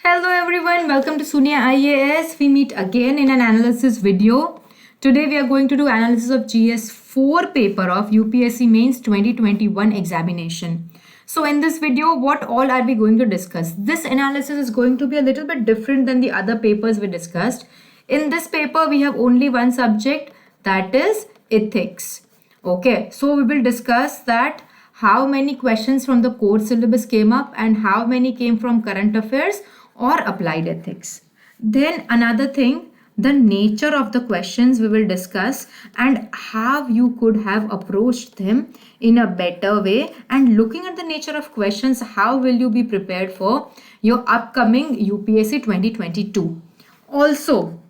Hello everyone, welcome to Sunia IAS. We meet again in an analysis video. Today we are going to do analysis of GS4 paper of UPSC Mains 2021 examination. So in this video, what all are we going to discuss? This analysis is going to be a little bit different than the other papers we discussed. In this paper, we have only one subject, that is ethics. Okay, so we will discuss that how many questions from the core syllabus came up and how many came from current affairs or applied ethics. Then another thing, the nature of the questions we will discuss and how you could have approached them in a better way, and looking at the nature of questions, how will you be prepared for your upcoming UPSC 2022. Also,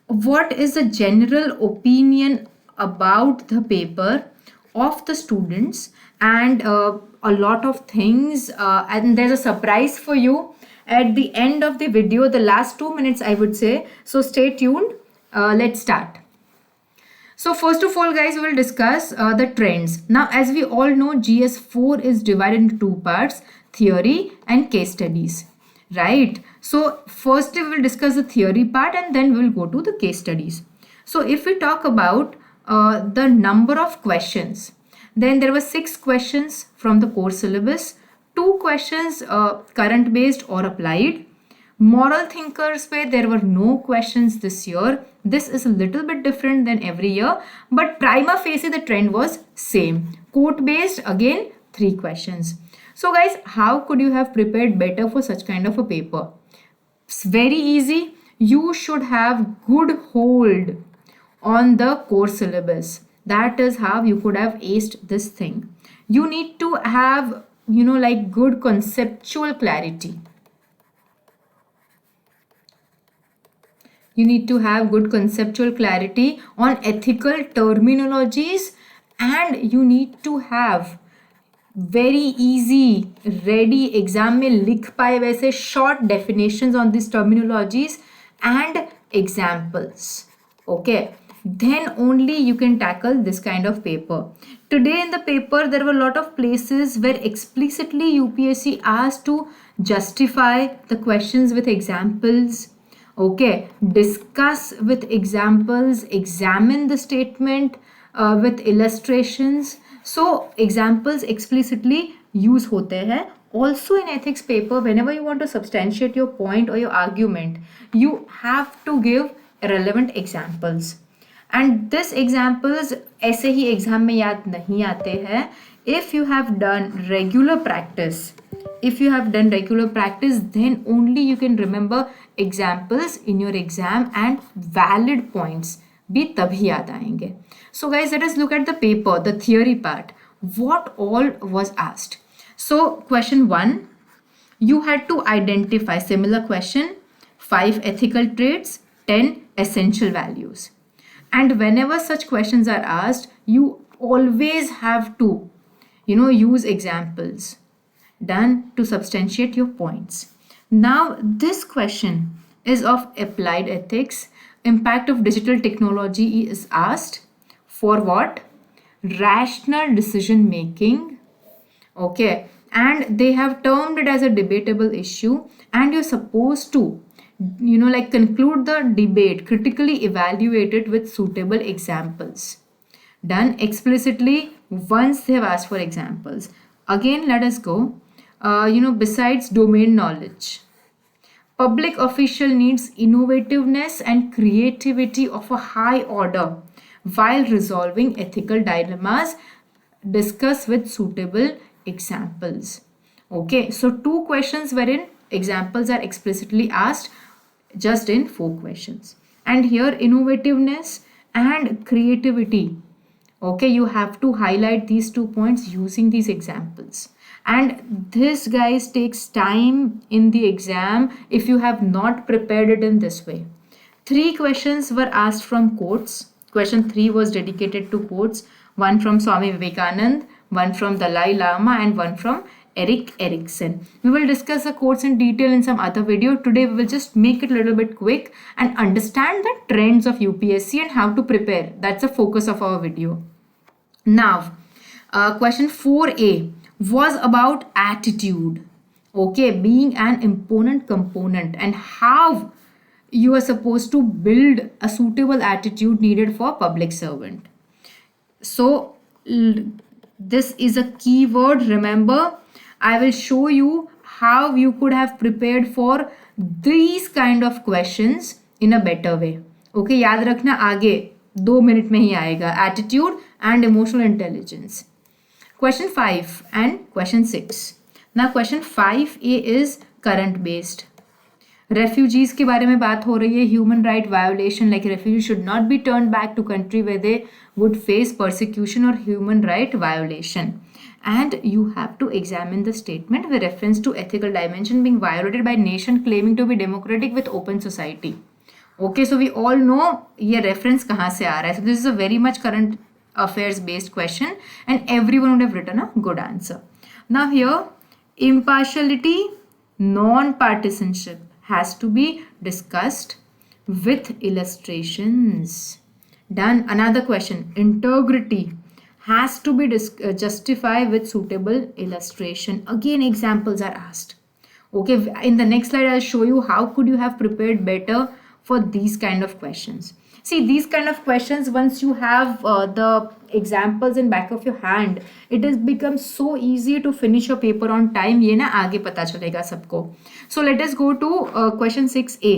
what is the general opinion about the paper of the students, and a lot of things, and there's a surprise for you at the end of the video, the last 2 minutes I would say. So stay tuned. Let's start. So first of all guys, we will discuss the trends. Now as we all know, GS4 is divided into two parts, theory and case studies, right? So first we will discuss the theory part and then we will go to the case studies. So if we talk about the number of questions, then there were 6 questions from the core syllabus, 2 questions current based or applied. Moral thinkers way, there were no questions this year. This is a little bit different than every year, but prima facie the trend was same. Quote based, again 3 questions. So guys, how could you have prepared better for such kind of a paper? It's very easy. You should have good hold on the core syllabus. That is how you could have aced this thing. You need to have, like good conceptual clarity. You need to have good conceptual clarity on ethical terminologies, and you need to have very easy, ready exam में लिख पाए वैसे short definitions on these terminologies and examples. Okay, then only you can tackle this kind of paper. Today in the paper, there were a lot of places where explicitly UPSC asked to justify the questions with examples. Okay, discuss with examples, examine the statement with illustrations. So examples explicitly use होते हैं. Also in ethics paper, whenever you want to substantiate your point or your argument, you have to give relevant examples. And this examples ऐसे ही exam में याद नहीं आते हैं. If you have done regular practice, then only you can remember examples in your exam, and valid points भी तभी याद आएंगे. So guys, let us look at the paper, the theory part. What all was asked? So question 1, you had to identify, similar question, 5 ethical traits, 10 essential values. And whenever such questions are asked, you always have to, use examples done to substantiate your points. Now, this question is of applied ethics. Impact of digital technology is asked for what? Rational decision making. Okay, and they have termed it as a debatable issue, and you're supposed to conclude the debate, critically evaluate it with suitable examples. Done explicitly once they have asked for examples. Again, let us go. Besides domain knowledge, public official needs innovativeness and creativity of a high order while resolving ethical dilemmas. Discuss with suitable examples. Okay, so 2 questions wherein examples are explicitly asked, just in 4 questions. And here innovativeness and creativity. Okay, you have to highlight these 2 points using these examples. And this guys takes time in the exam if you have not prepared it in this way. 3 questions were asked from quotes. Question 3 was dedicated to quotes. One from Swami Vivekanand, one from Dalai Lama, and one from Erik Erikson. We will discuss the quotes in detail in some other video. Today we will just make it a little bit quick and understand the trends of UPSC and how to prepare. That's the focus of our video. Now, question 4A was about attitude. okay, being an important component, and how you are supposed to build a suitable attitude needed for public servant. So this is a keyword. Remember, I will show you how you could have prepared for these kind of questions in a better way. Okay, याद रखना, आगे 2 minute में ही आएगा, attitude and emotional intelligence. Question 5 and question 6. Now question 5A is current based. Refugees के बारे में बात हो रही है. Human right violation, like refugee should not be turn back to country where they would face persecution or human right violation, and you have to examine the statement with reference to ethical dimension being violated by nation claiming to be democratic with open society. Okay, so we all know ये reference कहाँ से आ रहा है. So this is a very much current affairs based question and everyone would have written a good answer. Now here, impartiality, non-partisanship has to be discussed with illustrations. Done. Another question, integrity has to be justified with suitable illustration. Again, examples are asked. Okay, in the next slide I'll show you how could you have prepared better for these kind of questions. See, these kind of questions, once you have the examples in back of your hand, it has become so easy to finish your paper on time. ये ना आगे पता चलेगा सबको. So let us go to question 6A.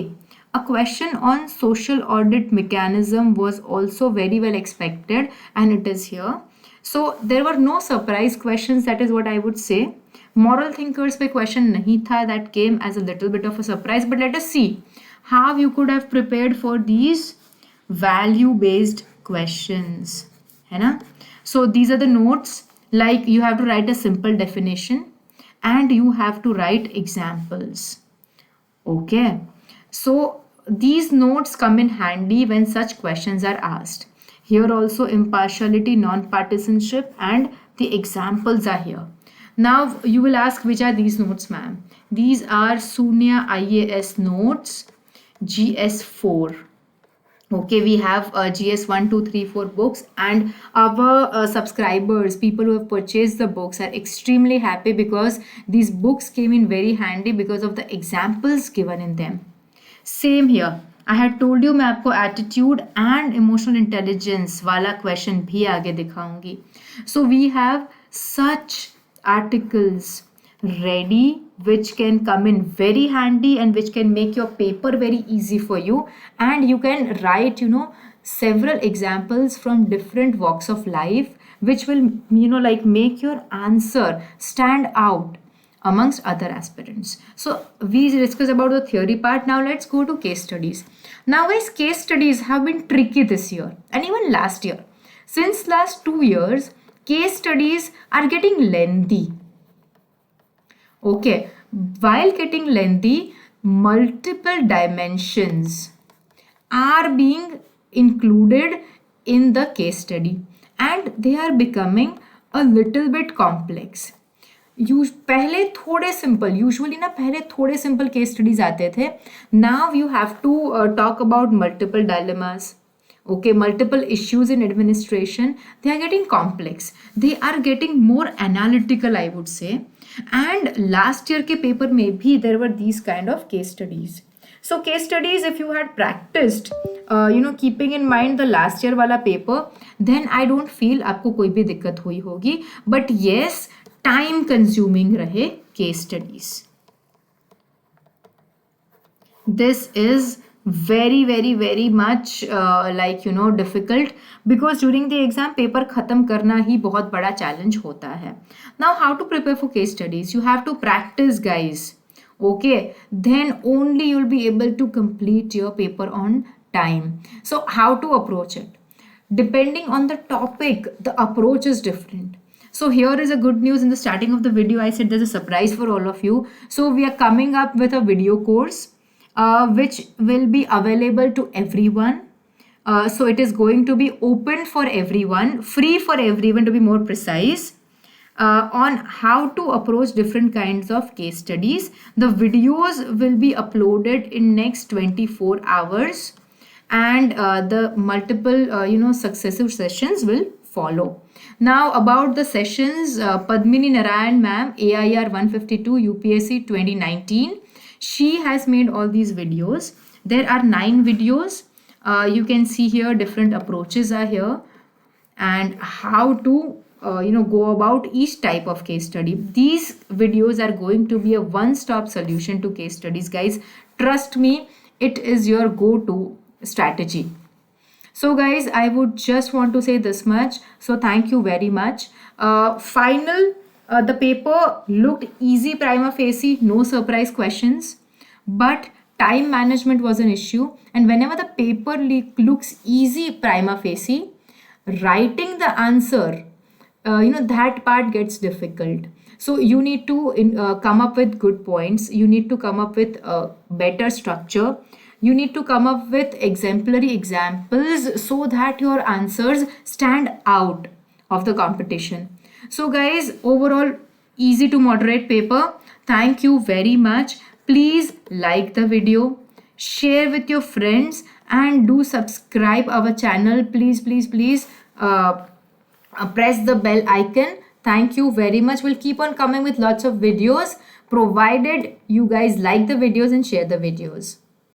A question on social audit mechanism was also very well expected, and it is here. So there were no surprise questions, that is what I would say. Moral thinkers पे question नहीं था, that came as a little bit of a surprise, but let us see how you could have prepared for these value based questions, है ना. So these are the notes, like you have to write a simple definition and you have to write examples. Okay, so these notes come in handy when such questions are asked. Here also impartiality, non-partisanship, and the examples are here. Now you will ask, which are these notes, ma'am? These are Sunya IAS notes, GS4. Okay, we have GS 1, 2, 3, 4 books, and our subscribers, people who have purchased the books, are extremely happy because these books came in very handy because of the examples given in them. Same here, I had told you मैं आपको attitude and emotional intelligence वाला question भी आगे दिखाऊंगी. So we have such articles ready which can come in very handy and which can make your paper very easy for you, and you can write, you know, several examples from different walks of life which will, you know, like make your answer stand out amongst other aspirants. So we discussed about the theory part. Now let's go to case studies. Now guys, case studies have been tricky this year and even last year. Since last 2 years, case studies are getting lengthy. Okay, while getting lengthy, multiple dimensions are being included in the case study and they are becoming a little bit complex. पहले थोड़े simple, usually ना पहले थोड़े simple case studies आते थे. Now you have to talk about multiple dilemmas. Okay, multiple issues in administration, they are getting complex, they are getting more analytical, I would say. And last year के paper में भी there were these kind of case studies. So case studies, if you had practiced you know, keeping in mind the last year वाला paper, then I don't feel आपको कोई भी दिक्कत हुई होगी. But yes, time consuming रहे case studies. This is very much like, you know, difficult because during the exam paper खत्म करना ही बहुत बड़ा challenge होता है. Now how to prepare for case studies? You have to practice, guys. Okay, then only you'll be able to complete your paper on time. So how to approach it? Depending on the topic, the approach is different. So here is a good news. In the starting of the video, I said there's a surprise for all of you. So we are coming up with a video course which will be available to everyone. So it is going to be open for everyone, free for everyone to be more precise, on how to approach different kinds of case studies. The videos will be uploaded in next 24 hours and the multiple you know, successive sessions will follow. Now about the sessions, Padmini Narayan ma'am, AIR 152 UPSC 2019. She has made all these videos. There are 9 videos. You can see here different approaches are here and how to go about each type of case study. These videos are going to be a one-stop solution to case studies, guys. Trust me, it is your go-to strategy. So guys, I would just want to say this much. So thank you very much. The paper looked easy prima facie, no surprise questions, but time management was an issue. And whenever the paper looks easy prima facie, writing the answer, that part gets difficult. So you need to come up with good points. You need to come up with a better structure. You need to come up with exemplary examples so that your answers stand out of the competition. So guys, overall easy to moderate paper. Thank you very much. Please like the video, share with your friends, and do subscribe our channel. Please press the bell icon. Thank you very much. We'll keep on coming with lots of videos provided you guys like the videos and share the videos.